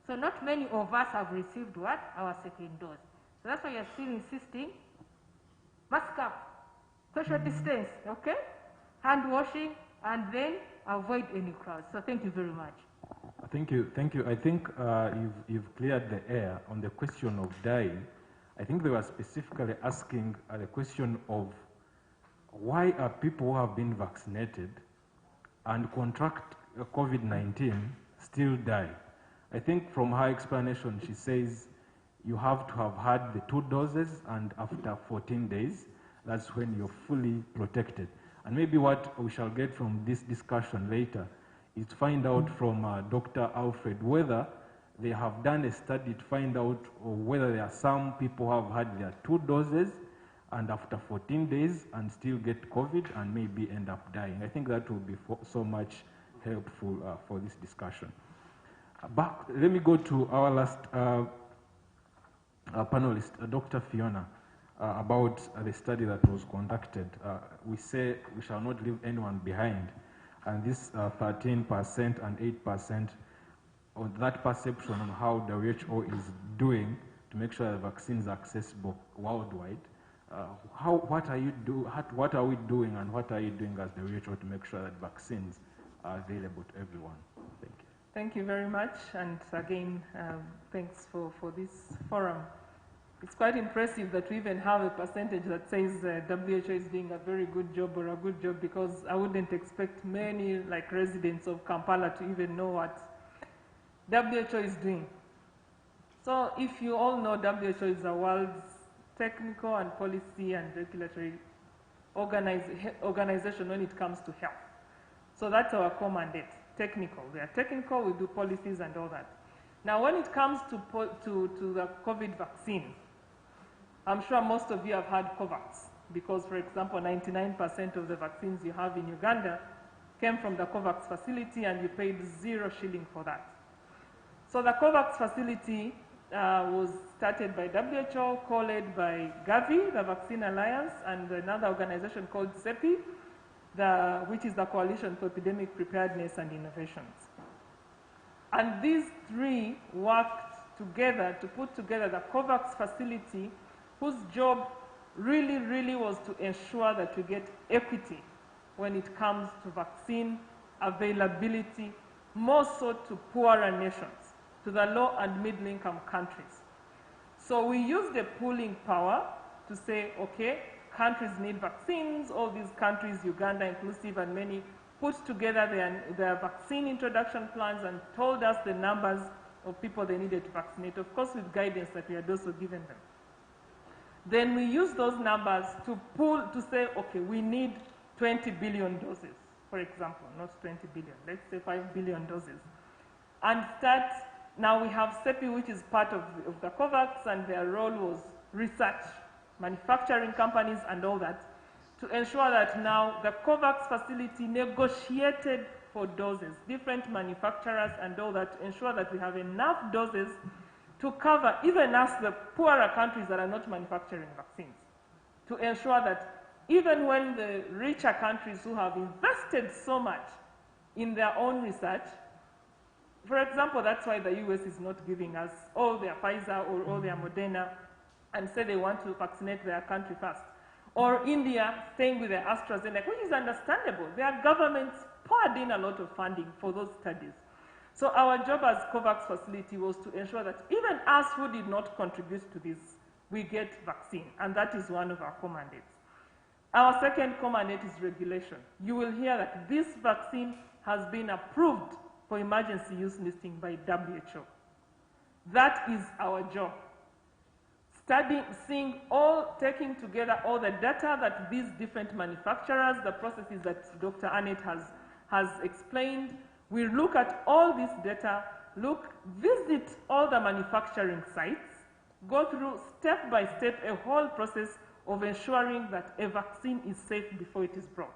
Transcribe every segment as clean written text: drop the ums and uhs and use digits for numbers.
So not many of us have received what? Our second dose. So that's why you're still insisting, mask up, social distance, okay? Hand washing, and then avoid any crowds. So thank you very much. Thank you. I think you've cleared the air on the question of dying. I think they were specifically asking the question of why are people who have been vaccinated and contract COVID-19 still die? I think from her explanation, she says you have to have had the 2 doses, and after 14 days, that's when you're fully protected. And maybe what we shall get from this discussion later is to find out from Dr. Alfred whether they have done a study to find out whether there are some people who have had their 2 doses and after 14 days and still get COVID and maybe end up dying. I think that will be so much helpful for this discussion. Let me go to our last panelist, Dr. Fiona, about the study that was conducted. We say we shall not leave anyone behind, and this 13% and 8% on that perception on how the WHO is doing to make sure the vaccine is accessible worldwide. What are we doing, and what are you doing as the WHO to make sure that vaccines are available to everyone? Thank you. Thank you very much, and again, thanks for this forum. It's quite impressive that we even have a percentage that says WHO is doing a very good job or a good job, because I wouldn't expect many residents of Kampala to even know what WHO is doing. So if you all know, WHO is the world's technical and policy and regulatory organization when it comes to health. So that's our core mandate, technical. We are technical, we do policies and all that. Now when it comes to the COVID vaccine, I'm sure most of you have had COVAX, because for example 99% of the vaccines you have in Uganda came from the COVAX facility, and you paid 0 shilling for that. So the COVAX facility was started by WHO, co-led by Gavi, the Vaccine Alliance, and another organization called CEPI, which is the Coalition for Epidemic Preparedness and Innovations. And these 3 worked together to put together the COVAX facility, whose job really was to ensure that we get equity when it comes to vaccine availability, more so to poorer nations, to the low and middle income countries. So we used the pooling power to say, okay, countries need vaccines, all these countries, Uganda inclusive and many, put together their vaccine introduction plans and told us the numbers of people they needed to vaccinate, of course with guidance that we had also given them. Then we use those numbers to pool, to say, okay, we need 20 billion doses, for example, not 20 billion, let's say 5 billion doses. And now we have CEPI, which is part of the COVAX, and their role was research, manufacturing companies and all that, to ensure that now the COVAX facility negotiated for doses, different manufacturers and all that, to ensure that we have enough doses to cover even us, the poorer countries that are not manufacturing vaccines, to ensure that even when the richer countries who have invested so much in their own research, for example, that's why the US is not giving us all their Pfizer or all their Moderna and say they want to vaccinate their country first. Or India staying with their AstraZeneca, which is understandable. Their governments poured in a lot of funding for those studies. So our job as COVAX facility was to ensure that even us who did not contribute to this, we get vaccine, and that is one of our core mandates. Our second core mandate is regulation. You will hear that this vaccine has been approved for emergency use listing by WHO. That is our job. Taking together all the data that these different manufacturers, the processes that Dr. Annette has explained. We look at all this data, visit all the manufacturing sites, go through step by step a whole process of ensuring that a vaccine is safe before it is brought.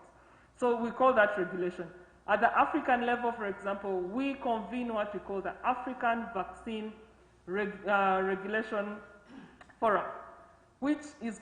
So we call that regulation. At the African level, for example, we convene what we call the African Vaccine Regulation Forum, which is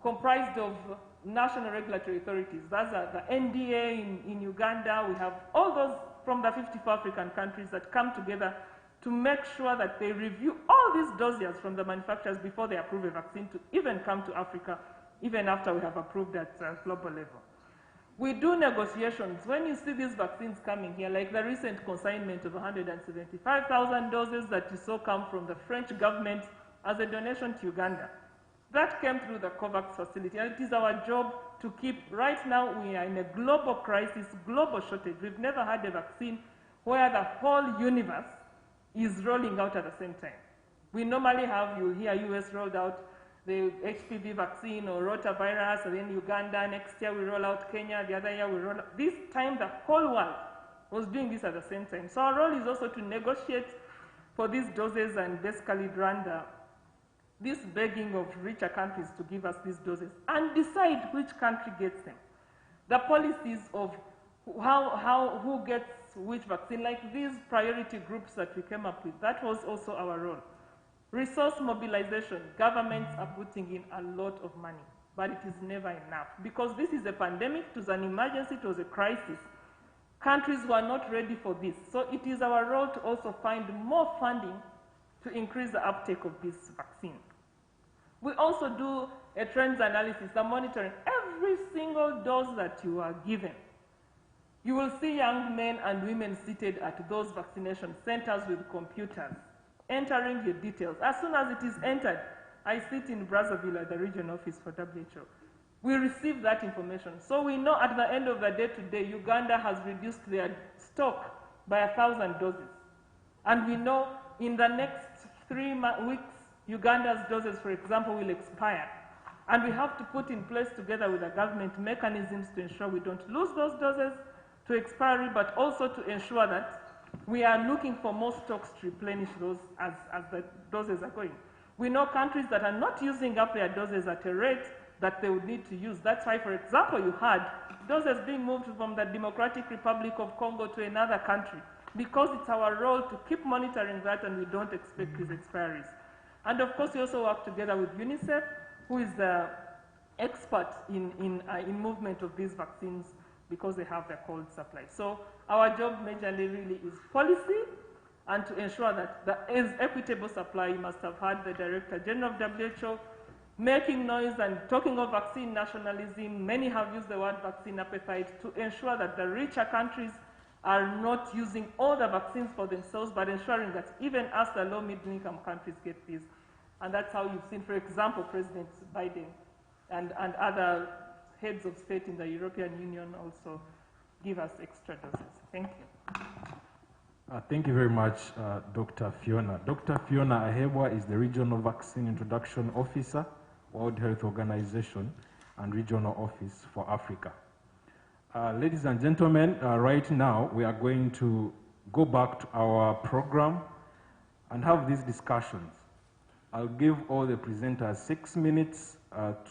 comprised of national regulatory authorities. That's the NDA in Uganda. We have all those from the 54 African countries that come together to make sure that they review all these dossiers from the manufacturers before they approve a vaccine to even come to Africa, even after we have approved at global level. We do negotiations. When you see these vaccines coming here, like the recent consignment of 175,000 doses that you saw come from the French government as a donation to Uganda, that came through the COVAX facility. And it is our job to keep, right now we are in a global crisis, global shortage. We've never had a vaccine where the whole universe is rolling out at the same time. We normally have, you'll hear US rolled out the HPV vaccine or rotavirus, and then Uganda, next year we roll out Kenya, the other year we roll out. This time the whole world was doing this at the same time. So our role is also to negotiate for these doses and basically run this begging of richer countries to give us these doses and decide which country gets them. The policies of who gets which vaccine, like these priority groups that we came up with, that was also our role. Resource mobilization, governments are putting in a lot of money, but it is never enough because this is a pandemic, it was an emergency, it was a crisis. Countries were not ready for this. So it is our role to also find more funding to increase the uptake of this vaccine. We also do a trends analysis, the monitoring. Every single dose that you are given, you will see young men and women seated at those vaccination centers with computers, entering your details. As soon as it is entered, I sit in Brazzaville at the region office for WHO. We receive that information. So we know at the end of the day today, Uganda has reduced their stock by 1,000 doses. And we know in the next 3 weeks, Uganda's doses, for example, will expire. And we have to put in place together with the government mechanisms to ensure we don't lose those doses to expiry, but also to ensure that we are looking for more stocks to replenish those as the doses are going. We know countries that are not using up their doses at a rate that they would need to use. That's why, for example, you had doses being moved from the Democratic Republic of Congo to another country, because it's our role to keep monitoring that and we don't expect these expiries. And of course, we also work together with UNICEF, who is the expert in movement of these vaccines because they have their cold supply. So our job majorly really is policy and to ensure that there is equitable supply. You must have heard the Director General of WHO making noise and talking of vaccine nationalism. Many have used the word vaccine appetite to ensure that the richer countries are not using all the vaccines for themselves, but ensuring that even us, the low middle-income countries, get these. And that's how you've seen, for example, President Biden and other heads of state in the European Union also give us extra doses. Thank you. Thank you very much, Dr. Fiona. Dr. Fiona Ahebwa is the Regional Vaccine Introduction Officer, World Health Organization, and Regional Office for Africa. Ladies and gentlemen, right now we are going to go back to our program and have these discussions. I'll give all the presenters 6 minutes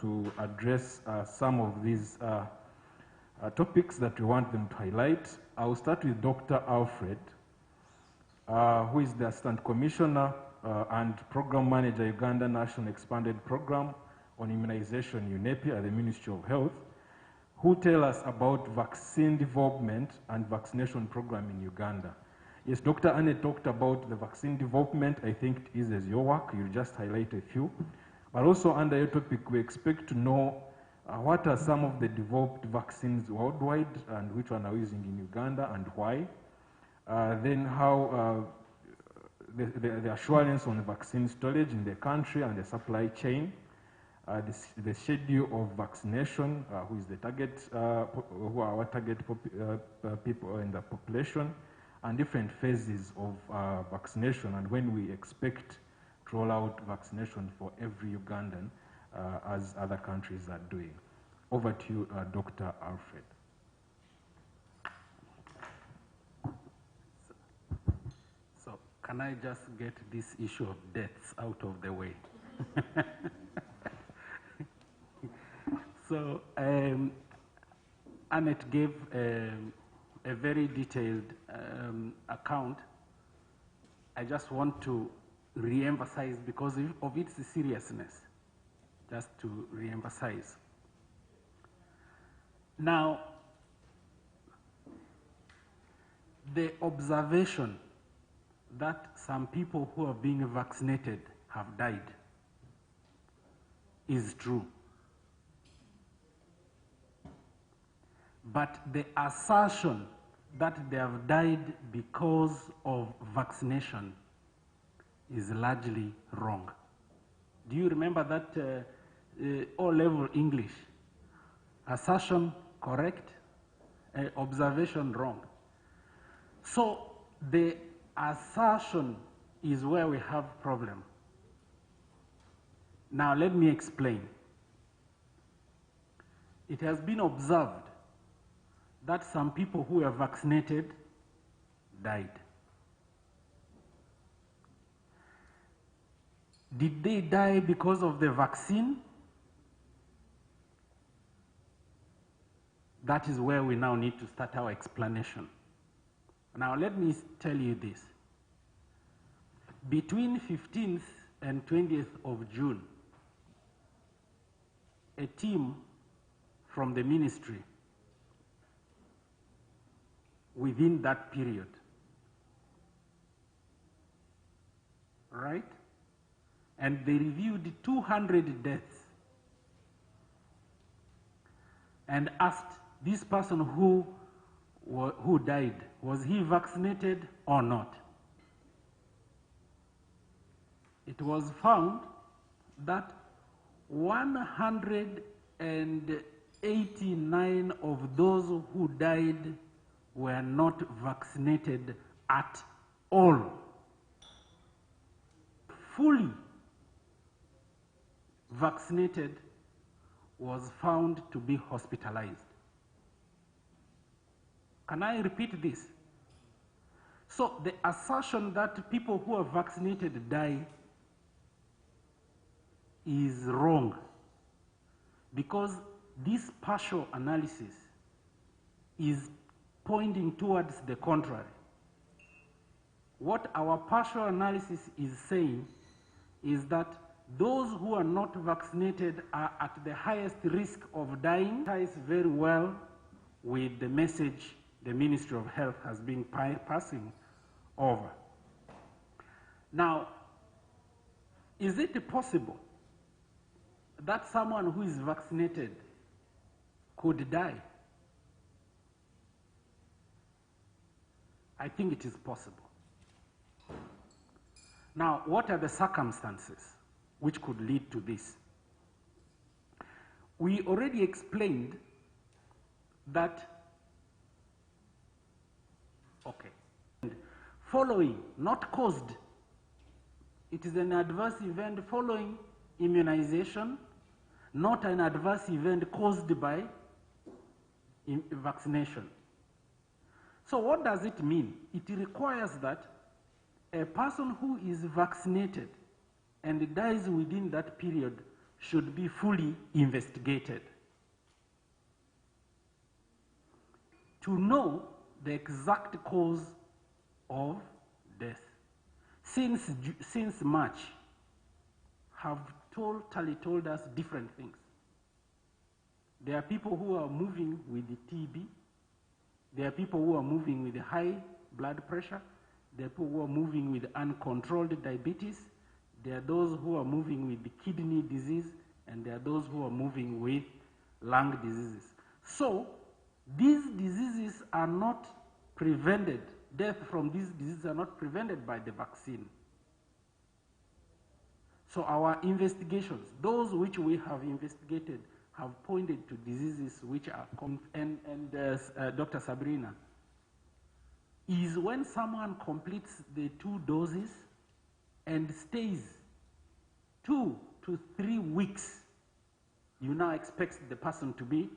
to address some of these topics that we want them to highlight. I'll start with Dr. Alfred, who is the Assistant Commissioner and Program Manager, Uganda National Expanded Program on Immunization, UNEPI, at the Ministry of Health, who tell us about vaccine development and vaccination program in Uganda. Yes, Dr. Anne talked about the vaccine development. I think it is as your work. You'll just highlight a few. But also under your topic, we expect to know what are some of the developed vaccines worldwide and which one are we using in Uganda and why. Then how the assurance on the vaccine storage in the country and the supply chain. The schedule of vaccination, who is the target, who are our target people in the population, and different phases of vaccination, and when we expect to roll out vaccination for every Ugandan, as other countries are doing. Over to you, Dr. Alfred. So can I just get this issue of deaths out of the way? So Annette gave a very detailed account. I just want to re-emphasize because of its seriousness, just to re-emphasize. Now, the observation that some people who are being vaccinated have died is true. But the assertion that they have died because of vaccination is largely wrong. Do you remember that O-level English? Assertion correct, observation wrong. So the assertion is where we have problem. Now let me explain. It has been observed that some people who were vaccinated died. Did they die because of the vaccine? That is where we now need to start our explanation. Now let me tell you this. Between 15th and 20th of June, a team from the ministry within that period, right? And they reviewed 200 deaths and asked this person who died, was he vaccinated or not? It was found that 189 of those who died were not vaccinated at all. Fully vaccinated was found to be hospitalized. Can I repeat this? So the assertion that people who are vaccinated die is wrong, because this partial analysis is pointing towards the contrary. What our partial analysis is saying is that those who are not vaccinated are at the highest risk of dying. Ties very well with the message the Ministry of Health has been passing over. Now, is it possible that someone who is vaccinated could die? I think it is possible. Now, what are the circumstances which could lead to this? We already explained that, following, not caused, it is an adverse event following immunization, not an adverse event caused by vaccination. So what does it mean? It requires that a person who is vaccinated and dies within that period should be fully investigated to know the exact cause of death. Since March, have totally told us different things. There are people who are moving with the TB. There are people who are moving with high blood pressure. There are people who are moving with uncontrolled diabetes. There are those who are moving with the kidney disease, and there are those who are moving with lung diseases. So these diseases are not prevented. Death from these diseases are not prevented by the vaccine. So our investigations, those which we have investigated, have pointed to diseases which are Dr. Sabrina, is when someone completes the 2 doses and stays 2 to 3 weeks, you now expect the person to be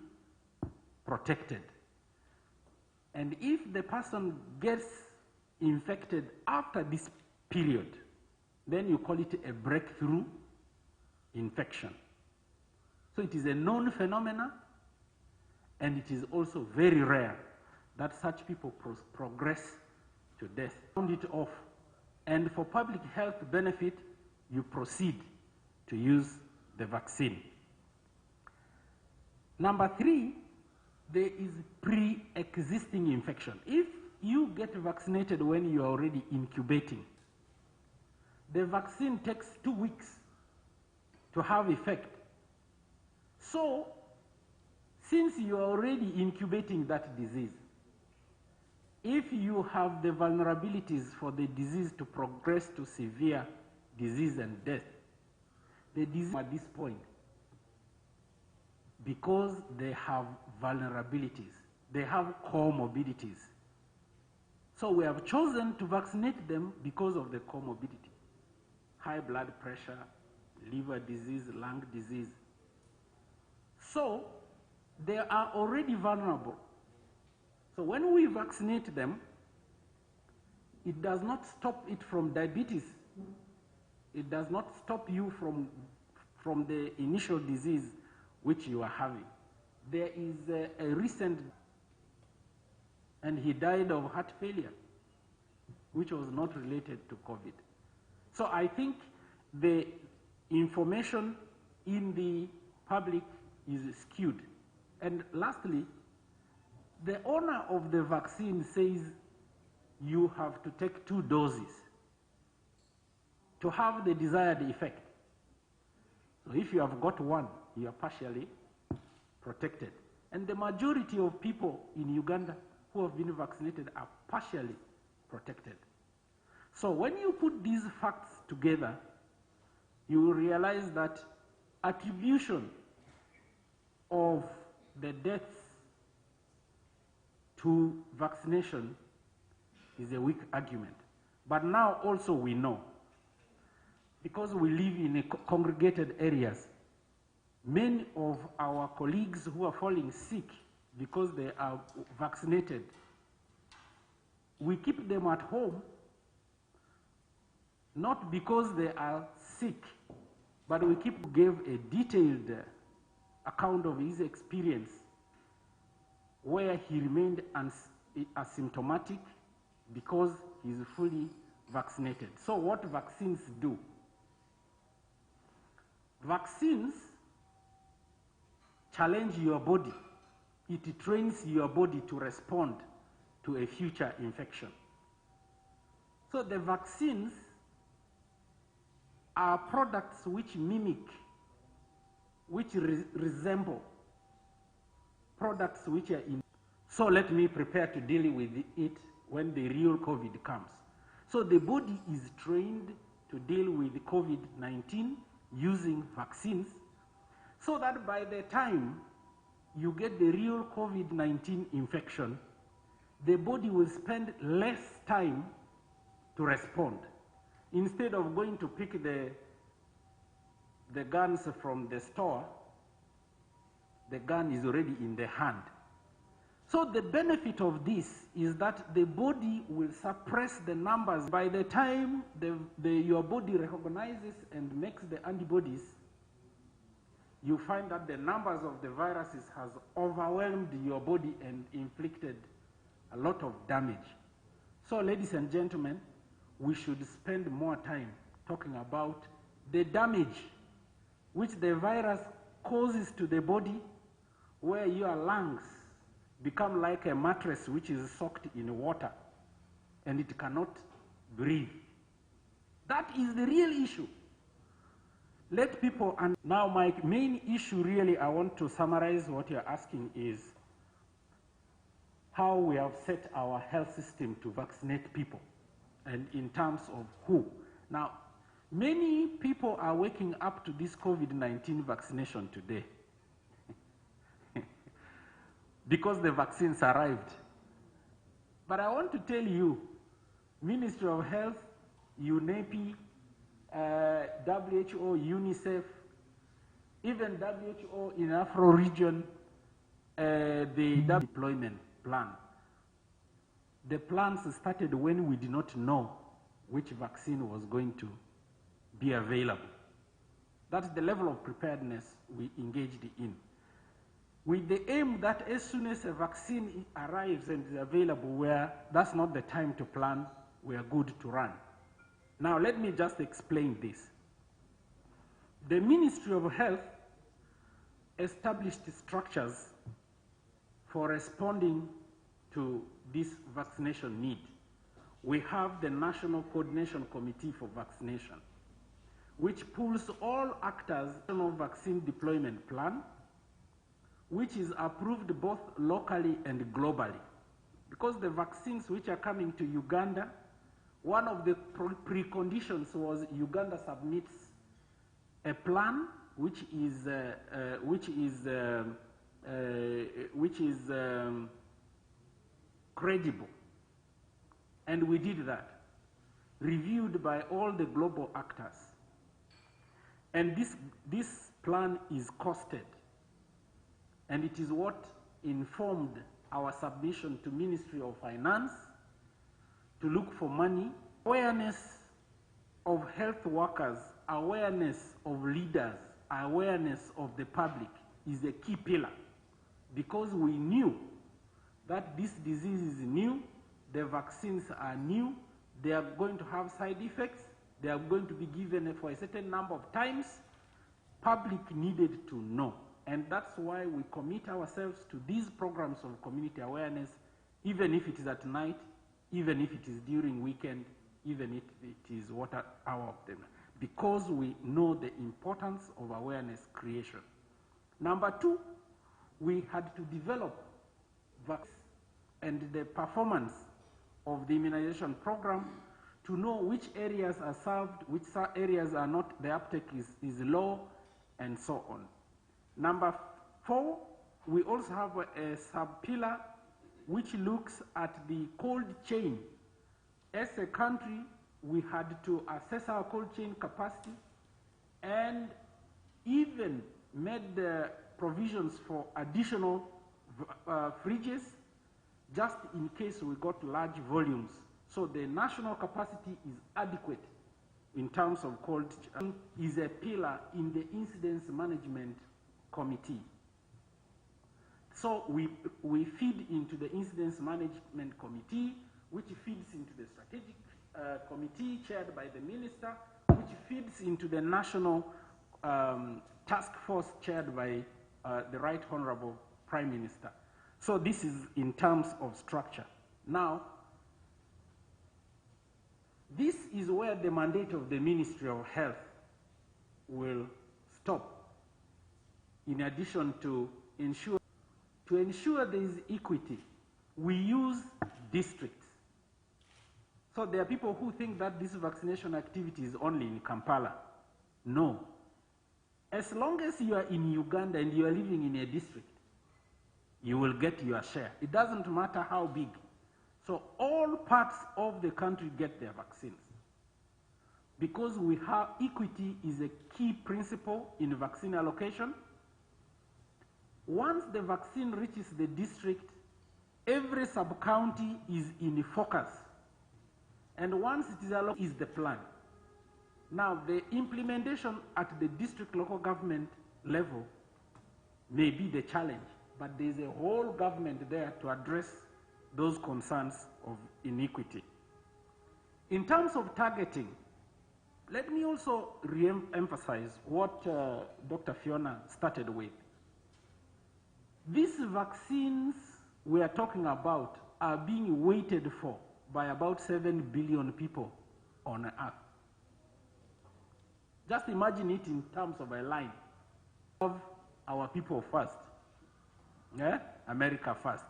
protected. And if the person gets infected after this period, then you call it a breakthrough infection. So it is a known phenomenon, and it is also very rare that such people progress to death. Round it off, and for public health benefit, you proceed to use the vaccine. Number 3, there is pre-existing infection. If you get vaccinated when you are already incubating, the vaccine takes 2 weeks to have effect. So, since you are already incubating that disease, if you have the vulnerabilities for the disease to progress to severe disease and death, the disease at this point, because they have vulnerabilities, they have comorbidities. So we have chosen to vaccinate them because of the comorbidity. High blood pressure, liver disease, lung disease. So they are already vulnerable. So when we vaccinate them, it does not stop it from diabetes. It does not stop you from the initial disease which you are having. There is a recent, and he died of heart failure, which was not related to COVID. So I think the information in the public is skewed. And lastly, the owner of the vaccine says you have to take 2 doses to have the desired effect. So if you have got 1, you are partially protected. And the majority of people in Uganda who have been vaccinated are partially protected. So when you put these facts together, you will realize that attribution of the deaths to vaccination is a weak argument. But now also we know, because we live in congregated areas, many of our colleagues who are falling sick because they are vaccinated, we keep them at home, not because they are sick, but we gave a detailed account of his experience where he remained asymptomatic because he's fully vaccinated. So what vaccines do? Vaccines challenge your body. It trains your body to respond to a future infection. So the vaccines are products which mimic, which resemble products which are in. So let me prepare to deal with it when the real COVID comes. So the body is trained to deal with COVID-19 using vaccines, so that by the time you get the real COVID-19 infection, the body will spend less time to respond. Instead of going to pick the guns from the store, the gun is already in the hand. So the benefit of this is that the body will suppress the numbers. By the time your body recognizes and makes the antibodies, you find that the numbers of the viruses has overwhelmed your body and inflicted a lot of damage. So ladies and gentlemen, we should spend more time talking about the damage which the virus causes to the body, where your lungs become like a mattress which is soaked in water and it cannot breathe. That is the real issue. Let people, and now my main issue really, I want to summarize what you're asking is how we have set our health system to vaccinate people, and in terms of who. Now, many people are waking up to this COVID-19 vaccination today because the vaccines arrived. But I want to tell you, Ministry of Health, UNEP, WHO, UNICEF, even WHO in Afro region, the deployment plan. The plans started when we did not know which vaccine was going to be available. That's the level of preparedness we engaged in, with the aim that as soon as a vaccine arrives and is available, that's not the time to plan, we are good to run. Now let me just explain this. The Ministry of Health established structures for responding to this vaccination need. We have the National Coordination Committee for Vaccination, which pulls all actors in a vaccine deployment plan, which is approved both locally and globally. Because the vaccines which are coming to Uganda, one of the preconditions was Uganda submits a plan which is credible, and we did that, reviewed by all the global actors. And this plan is costed, and it is what informed our submission to Ministry of Finance to look for money. Awareness of health workers, awareness of leaders, awareness of the public is a key pillar, because we knew that this disease is new, the vaccines are new, they are going to have side effects, they are going to be given for a certain number of times. Public needed to know, and that's why we commit ourselves to these programs of community awareness, even if it is at night, even if it is during weekend, even if it is what hour of them, because we know the importance of awareness creation. Number two, we had to develop vaccines and the performance of the immunization program to know which areas are served, which areas are not, the uptake is low, and so on. Number four, we also have a sub-pillar which looks at the cold chain. As a country, we had to assess our cold chain capacity and even made the provisions for additional fridges just in case we got large volumes. So the national capacity is adequate in terms of cold chain, is a pillar in the incidence management committee. So we feed into the incidence management committee, which feeds into the strategic committee chaired by the minister, which feeds into the national task force chaired by the Right Honorable Prime Minister. So this is in terms of structure. Now, this is where the mandate of the Ministry of Health will stop. In addition to ensure there is equity, we use districts. So there are people who think that this vaccination activity is only in Kampala. No. As long as you are in Uganda and you are living in a district, you will get your share. It doesn't matter how big. So all parts of the country get their vaccines. Because we have equity is a key principle in vaccine allocation. Once the vaccine reaches the district, every sub-county is in focus. And once it is allocated, is the plan. Now, the implementation at the district local government level may be the challenge, but there's a whole government there to address those concerns of inequity. In terms of targeting, let me also re-emphasize what Dr. Fiona started with. These vaccines we are talking about are being waited for by about 7 billion people on Earth. Just imagine it in terms of a line of our people first, yeah? America first.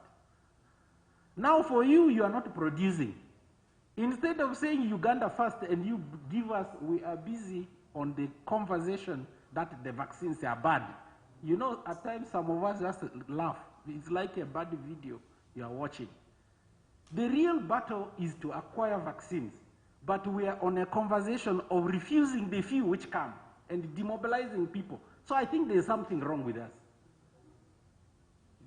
Now for you, you are not producing. Instead of saying Uganda first and you give us, we are busy on the conversation that the vaccines are bad. You know, at times some of us just laugh. It's like a bad video you are watching. The real battle is to acquire vaccines, but we are on a conversation of refusing the few which come and demobilizing people. So I think there's something wrong with us.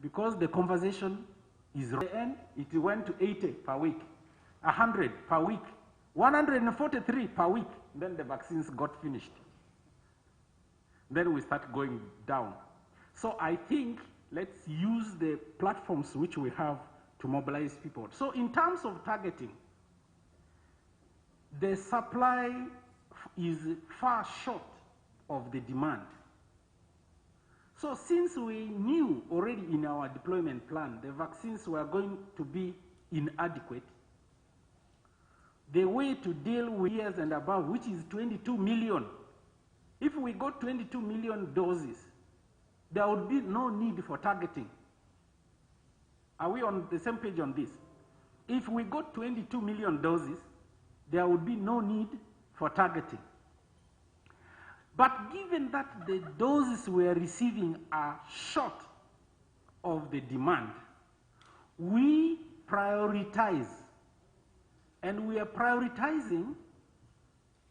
Because the conversation is wrong. At the end, it went to 80 per week, 100 per week, 143 per week. Then the vaccines got finished. Then we start going down. So I think let's use the platforms which we have to mobilize people. So in terms of targeting, the supply is far short of the demand. So since we knew already in our deployment plan the vaccines were going to be inadequate, the way to deal with years and above, which is 22 million, if we got 22 million doses, there would be no need for targeting. Are we on the same page on this? If we got 22 million doses, there would be no need for targeting. But given that the doses we are receiving are short of the demand, we prioritize. And we are prioritizing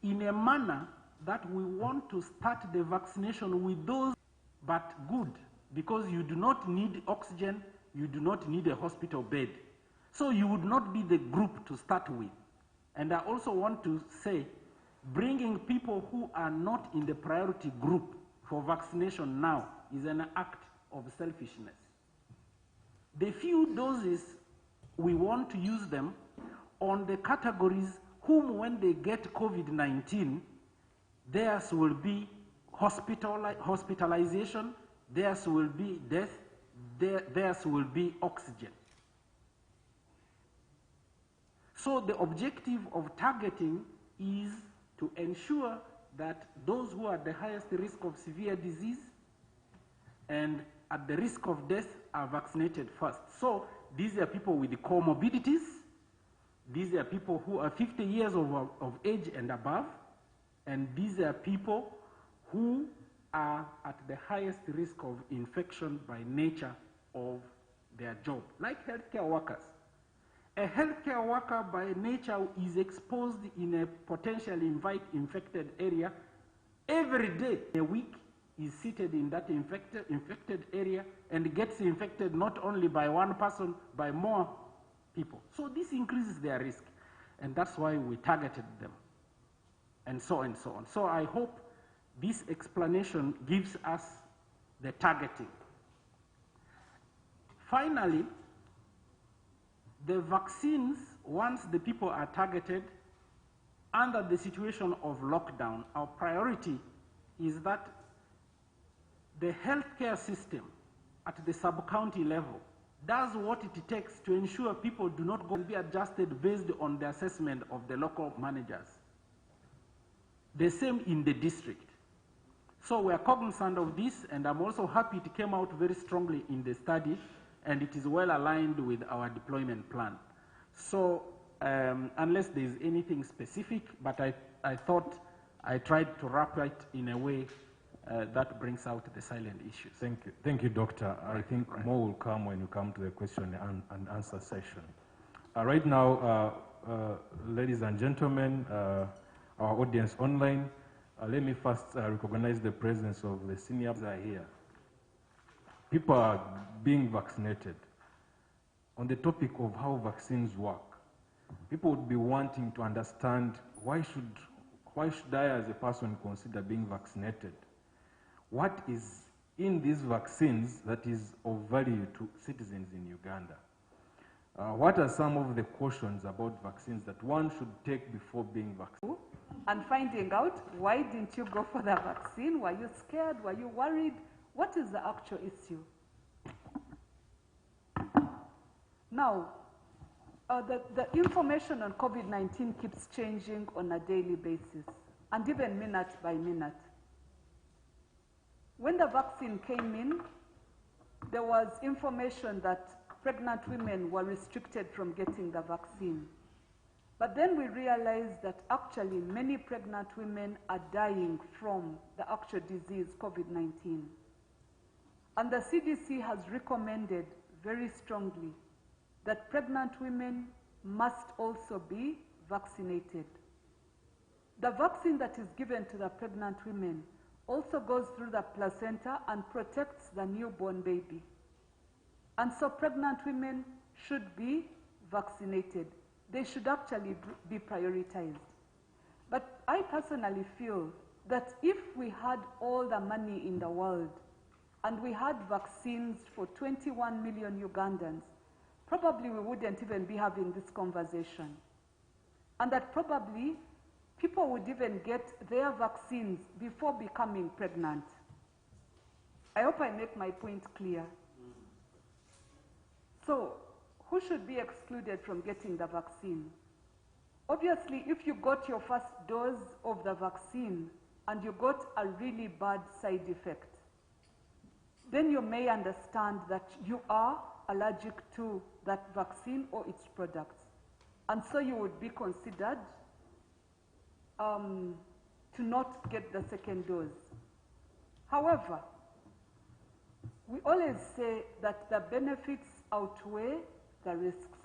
in a manner that we want to start the vaccination with those, but good, because you do not need oxygen, you do not need a hospital bed. So you would not be the group to start with. And I also want to say, bringing people who are not in the priority group for vaccination now is an act of selfishness. The few doses, we want to use them on the categories whom, when they get COVID-19, theirs will be hospitalization, theirs will be death, theirs will be oxygen. So the objective of targeting is to ensure that those who are at the highest risk of severe disease and at the risk of death are vaccinated first. So these are people with comorbidities. These are people who are 50 years of age and above, and these are people who are at the highest risk of infection by nature of their job, like healthcare workers. A healthcare worker by nature is exposed in a potentially infected area. Every day, a week, is seated in that infected area and gets infected not only by one person, by more people. So this increases their risk, and that's why we targeted them, and so on and so on. So I hope this explanation gives us the targeting. Finally, the vaccines, once the people are targeted, under the situation of lockdown, our priority is that the healthcare system at the sub-county level does what it takes to ensure people do not go and be adjusted based on the assessment of the local managers. The same in the district. So we are cognizant of this, and I'm also happy it came out very strongly in the study, and it is well aligned with our deployment plan. So unless there is anything specific, but I thought I tried to wrap it in a way that brings out the silent issues. Thank you, Doctor. I think more will come when you come to the question and answer session. Right now, ladies and gentlemen, our audience online, let me first recognize the presence of the seniors are here. People are being vaccinated. On the topic of how vaccines work, people would be wanting to understand why should I as a person consider being vaccinated? What is in these vaccines that is of value to citizens in Uganda? What are some of the cautions about vaccines that one should take before being vaccinated? And finding out, why didn't you go for the vaccine? Were you scared? Were you worried? What is the actual issue? Now, the information on COVID-19 keeps changing on a daily basis, and even minute by minute. When the vaccine came in, there was information that pregnant women were restricted from getting the vaccine. But then we realized that actually many pregnant women are dying from the actual disease, COVID-19. And the CDC has recommended very strongly that pregnant women must also be vaccinated. The vaccine that is given to the pregnant women also goes through the placenta and protects the newborn baby. And so pregnant women should be vaccinated. They should actually be prioritized. But I personally feel that if we had all the money in the world and we had vaccines for 21 million Ugandans, probably we wouldn't even be having this conversation. And that probably people would even get their vaccines before becoming pregnant. I hope I make my point clear. So, who should be excluded from getting the vaccine? Obviously, if you got your first dose of the vaccine and you got a really bad side effect, then you may understand that you are allergic to that vaccine or its products. And so you would be considered to not get the second dose. However, we always say that the benefits outweigh the risks.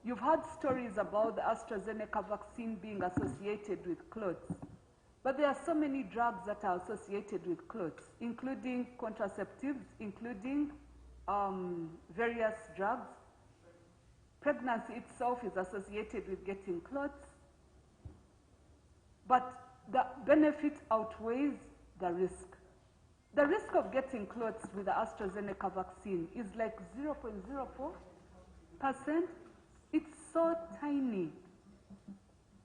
You've heard stories about the AstraZeneca vaccine being associated with clots, but there are so many drugs that are associated with clots, including contraceptives, including various drugs. Pregnancy itself is associated with getting clots, but the benefit outweighs the risk. The risk of getting clots with the AstraZeneca vaccine is like 0.04%. It's so tiny.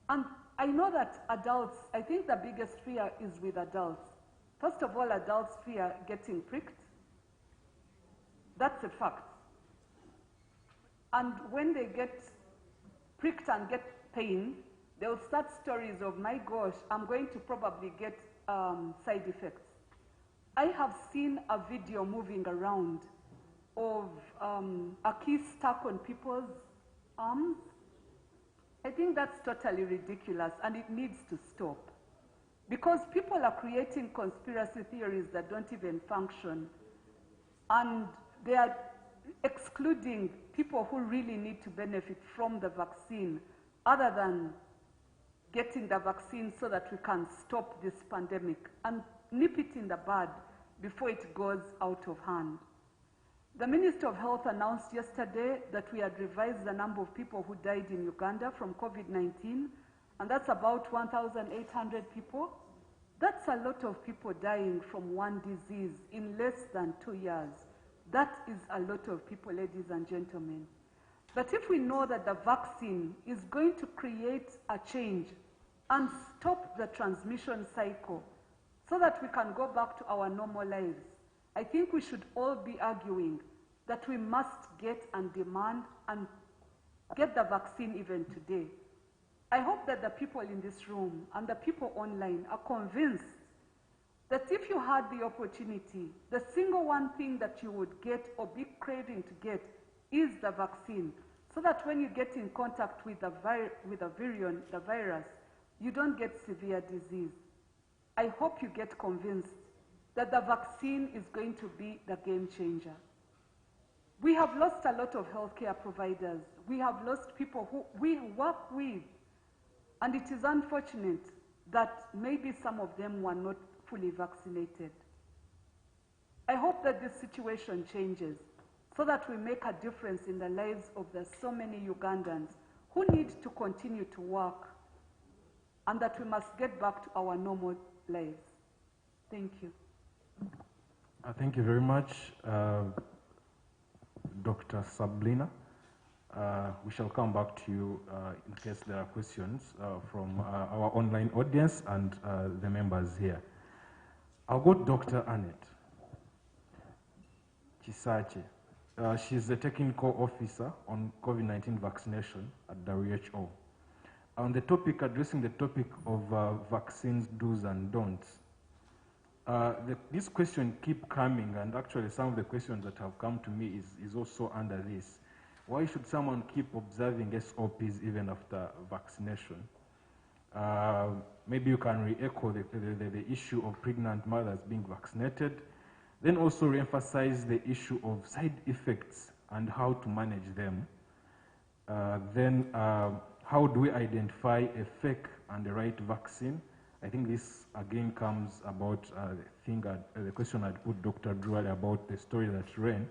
And I know that adults, I think the biggest fear is with adults. First of all, adults fear getting pricked. That's a fact. And when they get pricked and get pain, they'll start stories of, my gosh, I'm going to probably get side effects. I have seen a video moving around of a key stuck on people's arms. I think that's totally ridiculous and it needs to stop. Because people are creating conspiracy theories that don't even function. And they are excluding people who really need to benefit from the vaccine other than getting the vaccine so that we can stop this pandemic and nip it in the bud before it goes out of hand. The Minister of Health announced yesterday that we had revised the number of people who died in Uganda from COVID-19, and that's about 1,800 people. That's a lot of people dying from one disease in less than 2 years. That is a lot of people, ladies and gentlemen. But if we know that the vaccine is going to create a change and stop the transmission cycle so that we can go back to our normal lives, I think we should all be arguing that we must get and demand and get the vaccine even today. I hope that the people in this room and the people online are convinced that if you had the opportunity, the single one thing that you would get or be craving to get is the vaccine, so that when you get in contact with the virion, the virus, you don't get severe disease. I hope you get convinced that the vaccine is going to be the game changer. We have lost a lot of healthcare providers. We have lost people who we work with, and it is unfortunate that maybe some of them were not fully vaccinated. I hope that this situation changes so that we make a difference in the lives of the so many Ugandans who need to continue to work, and that we must get back to our normal lives. Thank you. Thank you very much, Dr. Sabrina. We shall come back to you in case there are questions from our online audience and the members here. I'll go to Dr. Annette Chisache. She's the technical officer on COVID-19 vaccination at WHO. On the topic, addressing the topic of vaccines do's and don'ts, this question keep coming, and actually some of the questions that have come to me is also under this. Why should someone keep observing SOPs even after vaccination? Maybe you can re-echo the issue of pregnant mothers being vaccinated, then also re-emphasize the issue of side effects and how to manage them. Then how do we identify a fake and the right vaccine? I think this again comes about the question I'd put Dr. Drew about the story that ran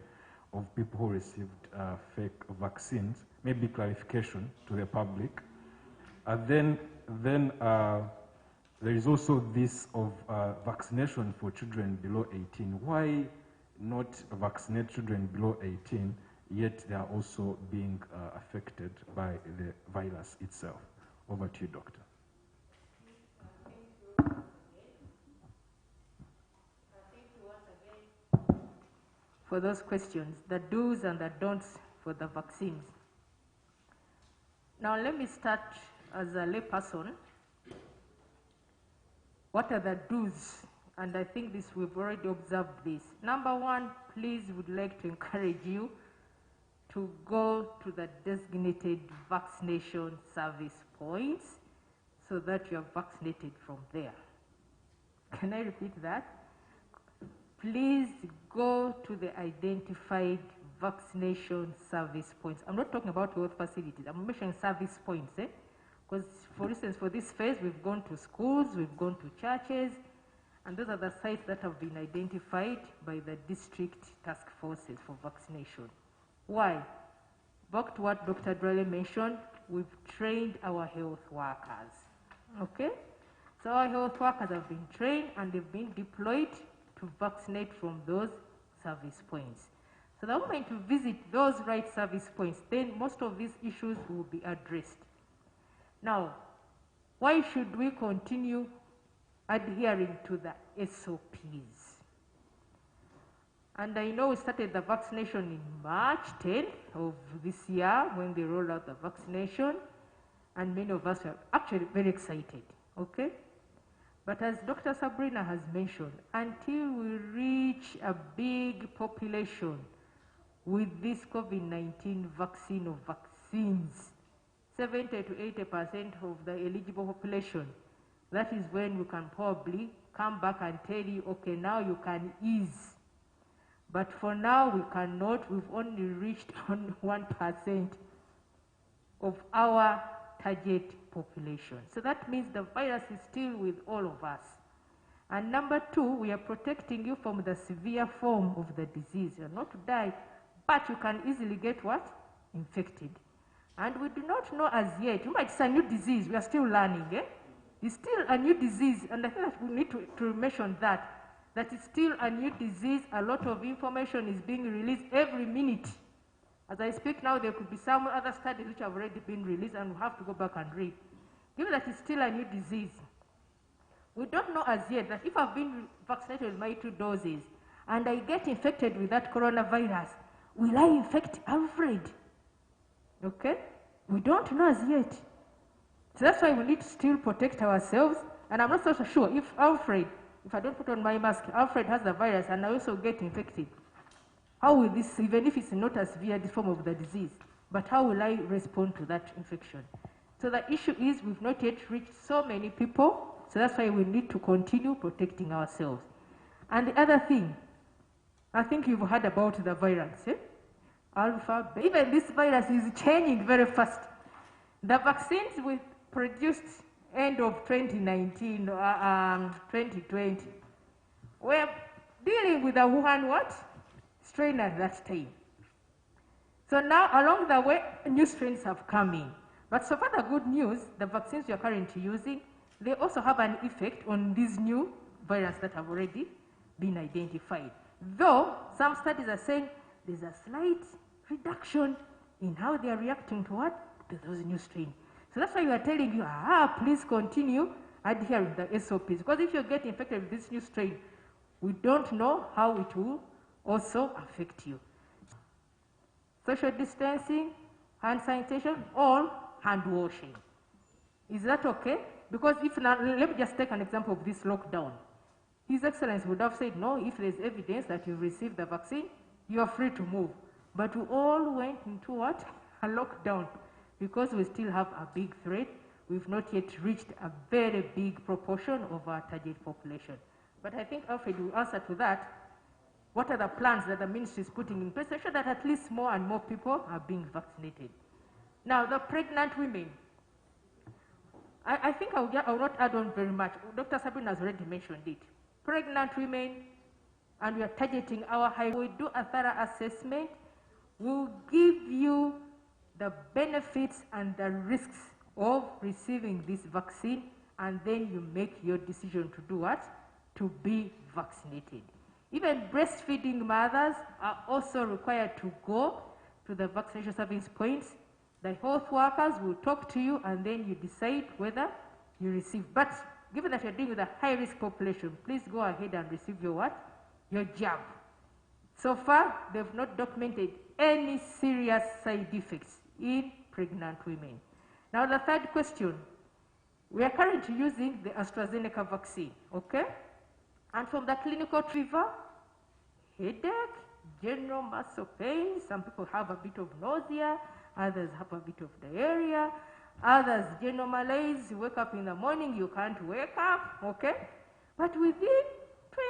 of people who received fake vaccines, maybe clarification to the public. Then there is also this of vaccination for children below 18. Why not vaccinate children below 18, yet they are also being affected by the virus itself? Over to you, Doctor. Thank you once again for those questions, the do's and the don'ts for the vaccines. Now let me start as a layperson. What are the do's? And I think this, we've already observed this. Number one, please would like to encourage you to go to the designated vaccination service points so that you are vaccinated from there. Can I repeat that? Please go to the identified vaccination service points. I'm not talking about health facilities. I'm mentioning service points. Because, for instance, for this phase, we've gone to schools, we've gone to churches, and those are the sites that have been identified by the district task forces for vaccination. Why? Back to what Dr. Drale mentioned, we've trained our health workers. Okay? So our health workers have been trained and they've been deployed to vaccinate from those service points. So the moment you visit those right service points, then most of these issues will be addressed. Now, why should we continue adhering to the SOPs? And I know we started the vaccination in March 10th of this year when they rolled out the vaccination, and many of us are actually very excited, okay? But as Dr. Sabrina has mentioned, until we reach a big population with this COVID-19 vaccine or vaccines, 70 to 80% of the eligible population, that is when we can probably come back and tell you, okay, now you can ease. But for now, we cannot. We've only reached on 1% of our target population. So that means the virus is still with all of us. And number two, we are protecting you from the severe form of the disease. You're not to die, but you can easily get what? Infected. And we do not know as yet. You might say a new disease. We are still learning. It's still a new disease. And I think that we need to mention that it's still a new disease. A lot of information is being released every minute. As I speak now, there could be some other studies which have already been released and we have to go back and read. Given that it's still a new disease, we don't know as yet that if I've been vaccinated with my 2 doses and I get infected with that coronavirus, will I infect Alfred? Okay? We don't know as yet. So that's why we need to still protect ourselves. And I'm not so sure if Alfred, if I don't put on my mask, Alfred has the virus and I also get infected. How will this, even if it's not a severe form of the disease, but how will I respond to that infection? So the issue is we've not yet reached so many people, so that's why we need to continue protecting ourselves. And the other thing, I think you've heard about the virus, Alpha, even this virus is changing very fast. The vaccines we produced end of 2019, 2020, we're dealing with the Wuhan what? Strain at that time. So now along the way, new strains have come in. But so far the good news, the vaccines we are currently using, they also have an effect on these new viruses that have already been identified. Though some studies are saying there's a slight reduction in how they are reacting to what? To those new strains. So that's why we are telling you, please continue adhering to the SOPs. Because if you get infected with this new strain, we don't know how it will also affect you. Social distancing, hand sanitation, or hand washing. Is that okay? Because if now, let me just take an example of this lockdown. His Excellency would have said, no, if there's evidence that you've received the vaccine, you are free to move. But we all went into what? A lockdown. Because we still have a big threat. We've not yet reached a very big proportion of our target population. But I think Alfred will answer to that. What are the plans that the ministry is putting in place to ensure that at least more and more people are being vaccinated? Now, the pregnant women, I think I will not add on very much. Dr. Sabrina has already mentioned it. Pregnant women, and we are targeting our high. We do a thorough assessment. We'll give you the benefits and the risks of receiving this vaccine, and then you make your decision to do what? To be vaccinated. Even breastfeeding mothers are also required to go to the vaccination service points. The health workers will talk to you and then you decide whether you receive. But given that you're dealing with a high-risk population, please go ahead and receive your what? Your jab. So far, they've not documented any serious side effects in pregnant women. Now, the third question, we are currently using the AstraZeneca vaccine, okay? And from the clinical fever, headache, general muscle pain, some people have a bit of nausea, others have a bit of diarrhea, others general malaise, you wake up in the morning, you can't wake up, okay? But within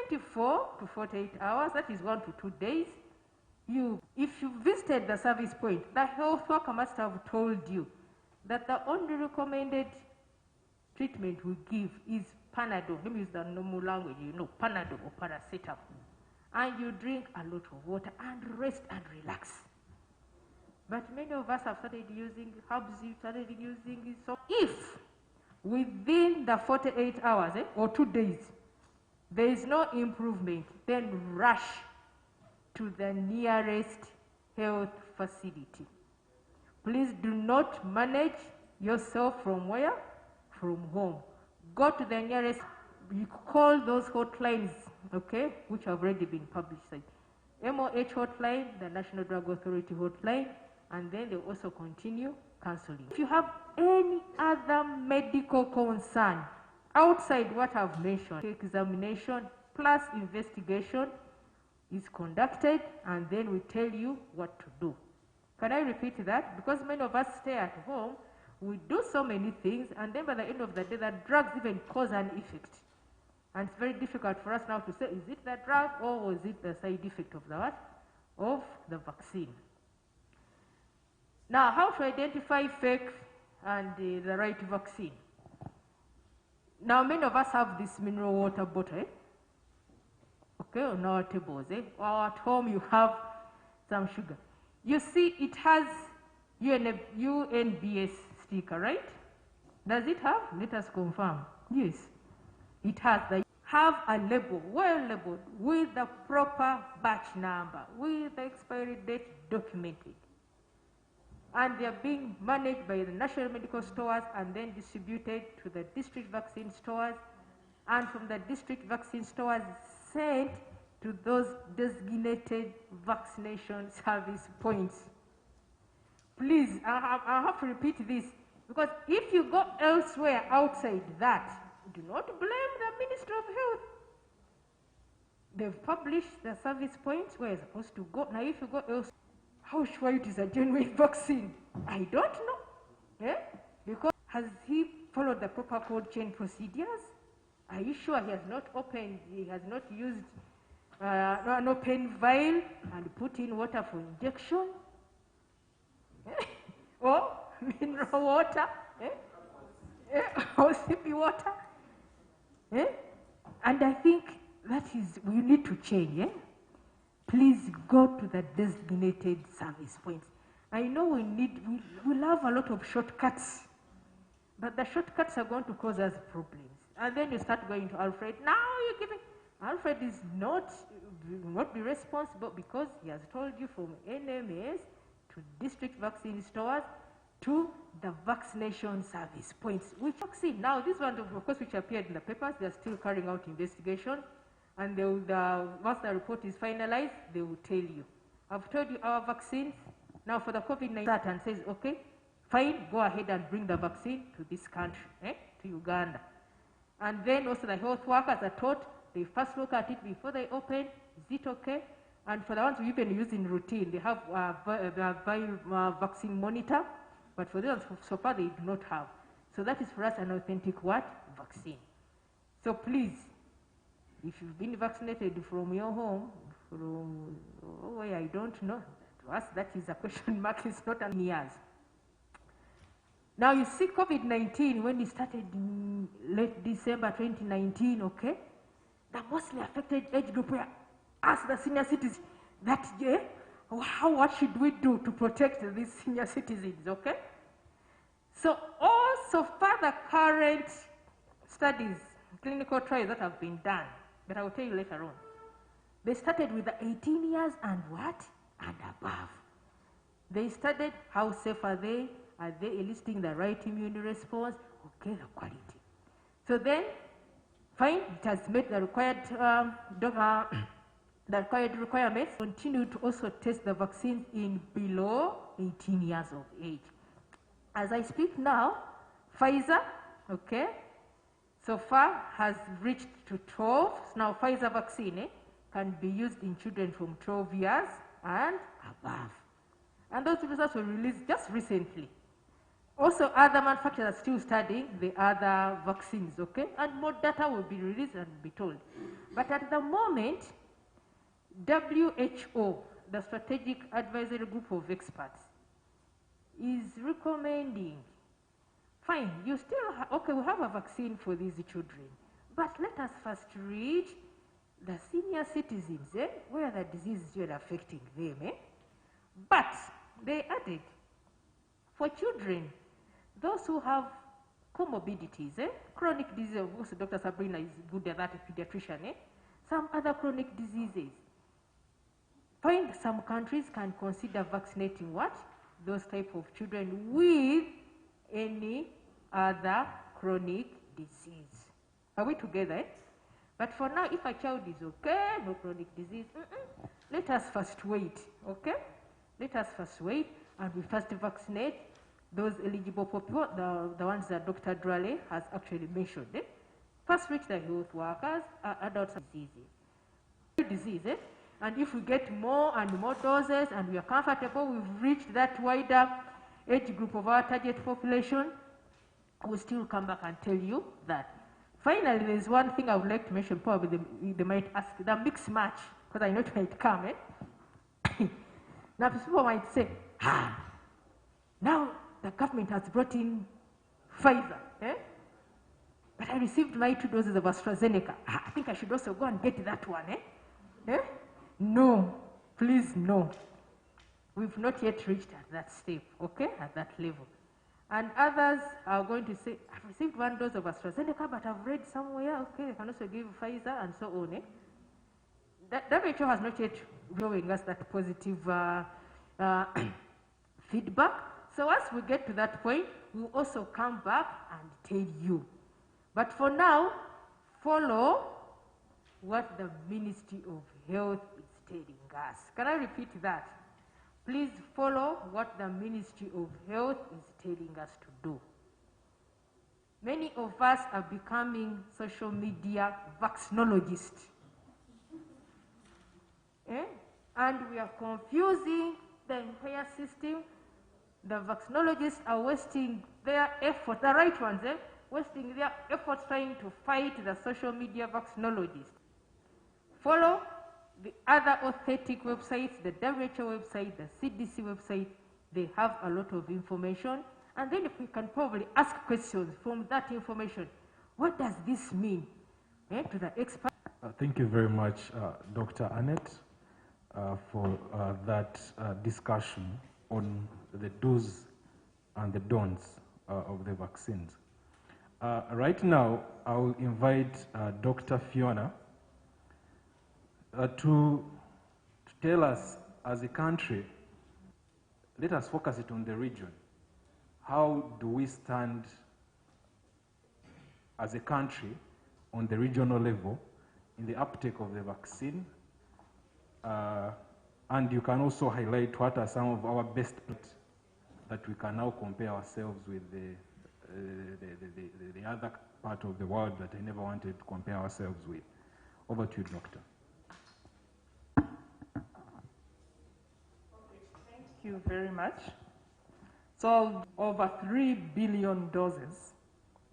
24 to 48 hours, that is 1 to 2 days, if you visited the service point, the health worker must have told you that the only recommended treatment we give is Panadol. Let me use the normal language, you know, Panadol or paracetamol. And you drink a lot of water and rest and relax. But many of us have started using herbs, you started using it. So if within the 48 hours or 2 days, there is no improvement, then rush to the nearest health facility. Please do not manage yourself from where? From home. Go to the nearest, you call those hotlines, okay, which have already been published. Like MOH hotline, the National Drug Authority hotline, and then they also continue counseling. If you have any other medical concern outside what I've mentioned, examination plus investigation is conducted, and then we tell you what to do. Can I repeat that? Because many of us stay at home, we do so many things, and then by the end of the day, the drugs even cause an effect. And it's very difficult for us now to say, is it the drug or was it the side effect of the what? Of the vaccine. Now, how to identify fake and the right vaccine? Now, many of us have this mineral water bottle, okay, on our tables, or at home you have some sugar. You see, it has UNBS sticker, right? Does it have? Let us confirm. Yes, it has. Have a label, well labeled, with the proper batch number, with the expiry date documented. And they are being managed by the national medical stores and then distributed to the district vaccine stores, and from the district vaccine stores sent to those designated vaccination service points. Please, I have to repeat this, because if you go elsewhere outside that, do not blame the Ministry of Health. They've published the service points where you're supposed to go. Now, if you go elsewhere, how sure it is a genuine vaccine? I don't know. Because has he followed the proper cold chain procedures? Are you sure he has not used an open vial and put in water for injection? Or mineral water? Or sippy water? And I think that is, we need to change. Please go to the designated service points. I know we love a lot of shortcuts, but the shortcuts are going to cause us problems. And then you start going to Alfred. Now you're giving, Alfred is will not be responsible because he has told you from NMS to district vaccine stores to the vaccination service points. Which vaccine? Now, these ones, of course, which appeared in the papers, they're still carrying out investigation. And they will, once the report is finalized, they will tell you. I've told you our vaccines. Now, for the COVID-19, and says, okay, fine, go ahead and bring the vaccine to this country, to Uganda. And then also the health workers are taught, they first look at it before they open, is it okay? And for the ones we even use in routine, they have a vaccine monitor, but for the ones so far they do not have. So that is for us an authentic what? Vaccine. So please, if you've been vaccinated from your home, from where I don't know, to us that is a question mark, it's not an years. Now you see COVID-19, when it started in late December 2019, okay, the mostly affected age group were us, the senior citizens, that what should we do to protect these senior citizens, okay? So also further current studies, clinical trials that have been done, but I will tell you later on. They started with the 18 years and what? And above. They studied how safe are they eliciting the right immune response? Okay, the quality. So then, fine, it has met the required the requirements, continue to also test the vaccines in below 18 years of age. As I speak now, Pfizer, okay, so far has reached to 12. So now Pfizer vaccine can be used in children from 12 years and above. And those results were released just recently. Also, other manufacturers are still studying the other vaccines, okay? And more data will be released and be told. But at the moment, WHO, the Strategic Advisory Group of Experts, is recommending, fine, you still, okay, we have a vaccine for these children, but let us first reach the senior citizens, where the disease is really affecting them. But they added, for children, those who have comorbidities, chronic disease, of course Dr. Sabrina is good at that, a pediatrician, some other chronic diseases. Find some countries can consider vaccinating what? Those type of children with any other chronic disease. Are we together? But for now, if a child is okay, no chronic disease, let us first wait, okay? Let us first wait and we first vaccinate those eligible people, the ones that Dr. Drale has actually mentioned. First reach the health workers, adults with disease. And if we get more and more doses and we are comfortable, we've reached that wider age group of our target population, we'll still come back and tell you that. Finally, there's one thing I would like to mention, probably they might ask, the mixed match, because I know it might come. Now people might say, now the government has brought in Pfizer, but I received my 2 doses of AstraZeneca. I think I should also go and get that one. No, please no. We've not yet reached at that step, okay, at that level. And others are going to say, I've received 1 dose of AstraZeneca, but I've read somewhere, okay, they can also give Pfizer and so on. WHO has not yet showing us that positive feedback. So as we get to that point, we'll also come back and tell you. But for now, follow what the Ministry of Health is telling us. Can I repeat that? Please follow what the Ministry of Health is telling us to do. Many of us are becoming social media vaccinologists. And we are confusing the entire system. The vaccinologists are wasting their effort, the right ones, wasting their efforts trying to fight the social media vaccinologists. Follow the other authentic websites, the WHO website, the CDC website. They have a lot of information. And then if we can probably ask questions from that information, what does this mean to the experts? Thank you very much, Dr. Annette, for that discussion on the do's and the don'ts of the vaccines. Right now, I will invite Dr. Fiona to tell us, as a country, let us focus it on the region. How do we stand as a country on the regional level in the uptake of the vaccine? And you can also highlight what are some of our best practices that we can now compare ourselves with the other part of the world that I never wanted to compare ourselves with. Over to you, Doctor. Thank you very much. So over 3 billion doses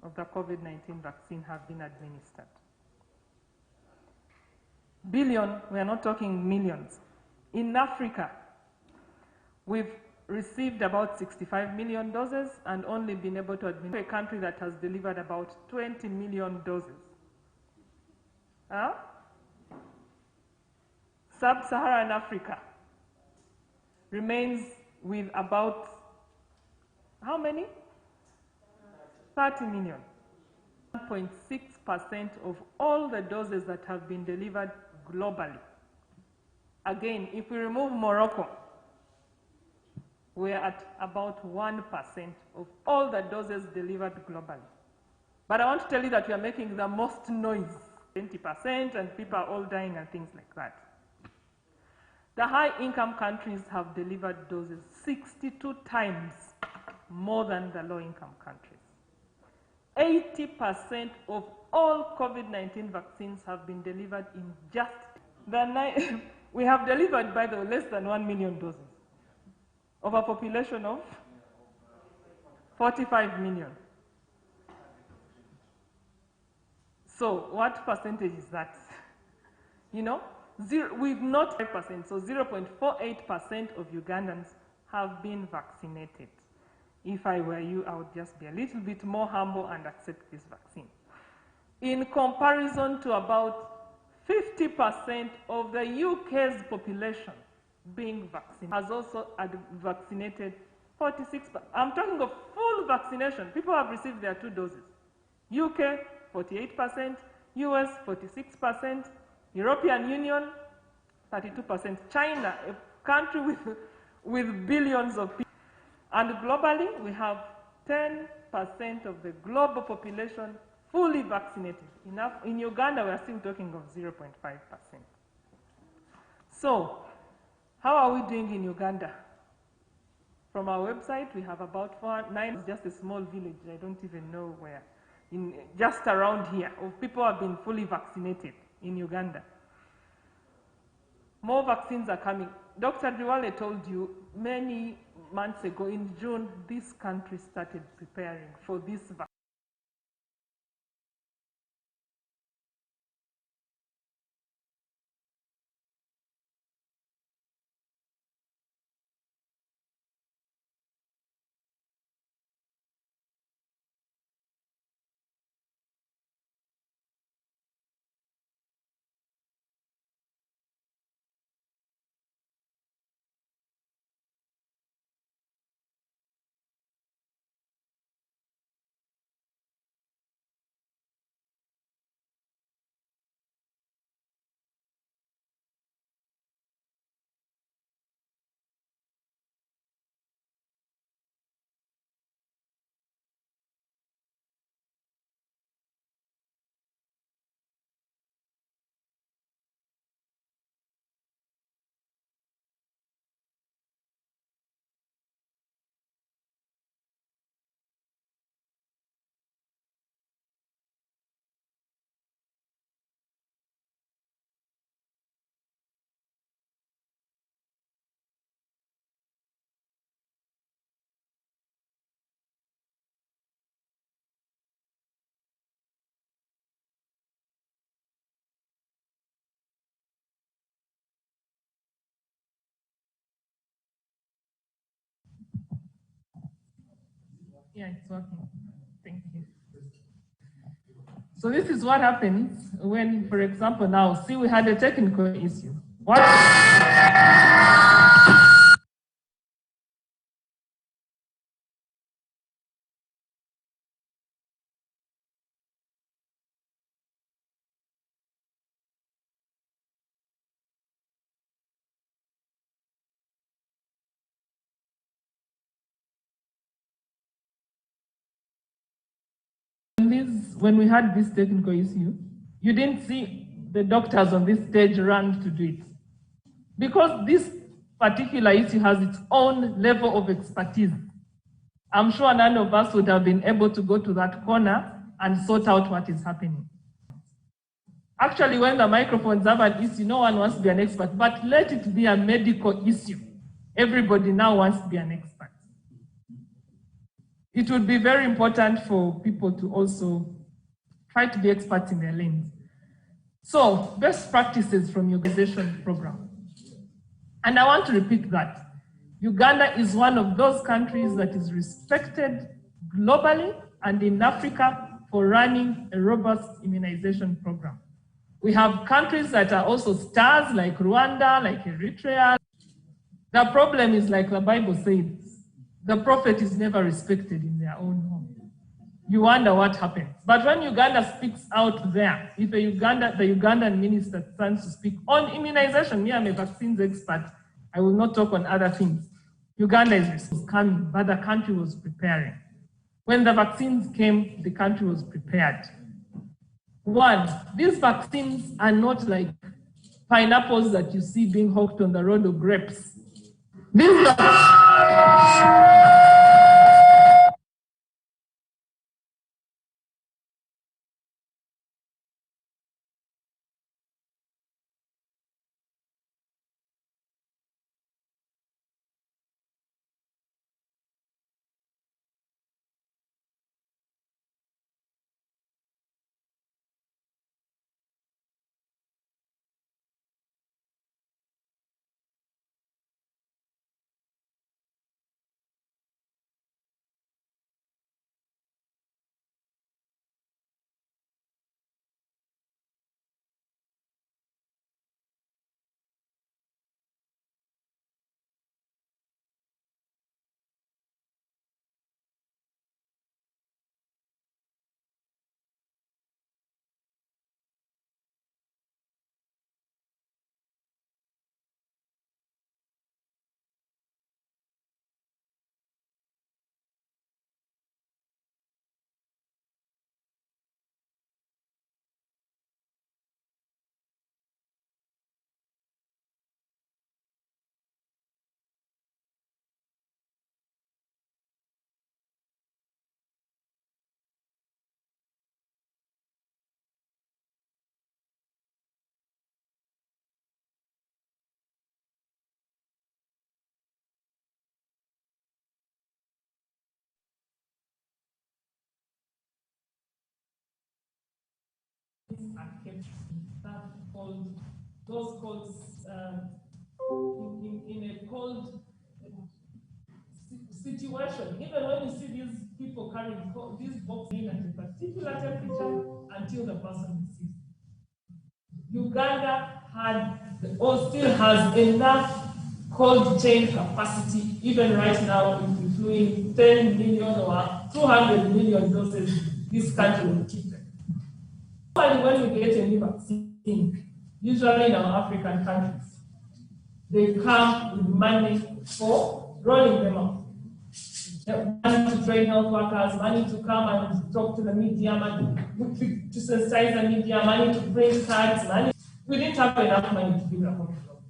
of the COVID-19 vaccine have been administered. Billion, we are not talking millions. In Africa, we've received about 65 million doses and only been able to administer a country that has delivered about 20 million doses. Sub-Saharan Africa remains with about, how many? 30 million. 1.6% of all the doses that have been delivered globally. Again, if we remove Morocco, we're at about 1% of all the doses delivered globally. But I want to tell you that we are making the most noise, 20%, and people are all dying and things like that. The high-income countries have delivered doses 62 times more than the low-income countries. 80% of all COVID-19 vaccines have been delivered in just we have delivered, by the way, less than 1 million doses of a population of 45 million. So what percentage is that? You know, we've not 5%, so 0.48% of Ugandans have been vaccinated. If I were you, I would just be a little bit more humble and accept this vaccine. In comparison to about 50% of the UK's population being vaccinated, has also vaccinated 46%. I'm talking of full vaccination. People have received their 2 doses. UK, 48%, US, 46%, European Union, 32%, China, a country with billions of people. And globally, we have 10% of the global population fully vaccinated. In Uganda, we are still talking of 0.5%. So, how are we doing in Uganda? From our website, we have about 9, just a small village, I don't even know where, just around here, of people have been fully vaccinated in Uganda. More vaccines are coming. Dr. Diwale told you many months ago, in June, this country started preparing for this vaccine. Yeah, it's working. Thank you. So this is what happens when, for example, now, see, we had a technical issue. What? When we had this technical issue, you didn't see the doctors on this stage run to do it. Because this particular issue has its own level of expertise. I'm sure none of us would have been able to go to that corner and sort out what is happening. Actually, when the microphones have an issue, no one wants to be an expert, but let it be a medical issue. Everybody now wants to be an expert. It would be very important for people to also try to be experts in their lanes. So, best practices from your organization program. And I want to repeat that. Uganda is one of those countries that is respected globally and in Africa for running a robust immunization program. We have countries that are also stars, like Rwanda, like Eritrea. The problem is, like the Bible says, the prophet is never respected in their own home. You wonder what happens. But when Uganda speaks out there, if the Ugandan minister stands to speak on immunization, me, I'm a vaccines expert, I will not talk on other things. Uganda is coming, but the country was preparing. When the vaccines came, the country was prepared. One, these vaccines are not like pineapples that you see being hawked on the road, or grapes. These are cold, those colds in a cold situation. Even when you see these people carrying these boxes in at a particular temperature until the person is sick. Uganda had or still has enough cold chain capacity, even right now, if we flew in 10 million or 200 million doses, this country will keep them. Normally, when we get a new vaccine, usually in our African countries, they come with money for rolling them out. Money to train health workers, money to come and talk to the media, money to sensitize the media, money to print cards, money. We didn't have enough money to build a hospital.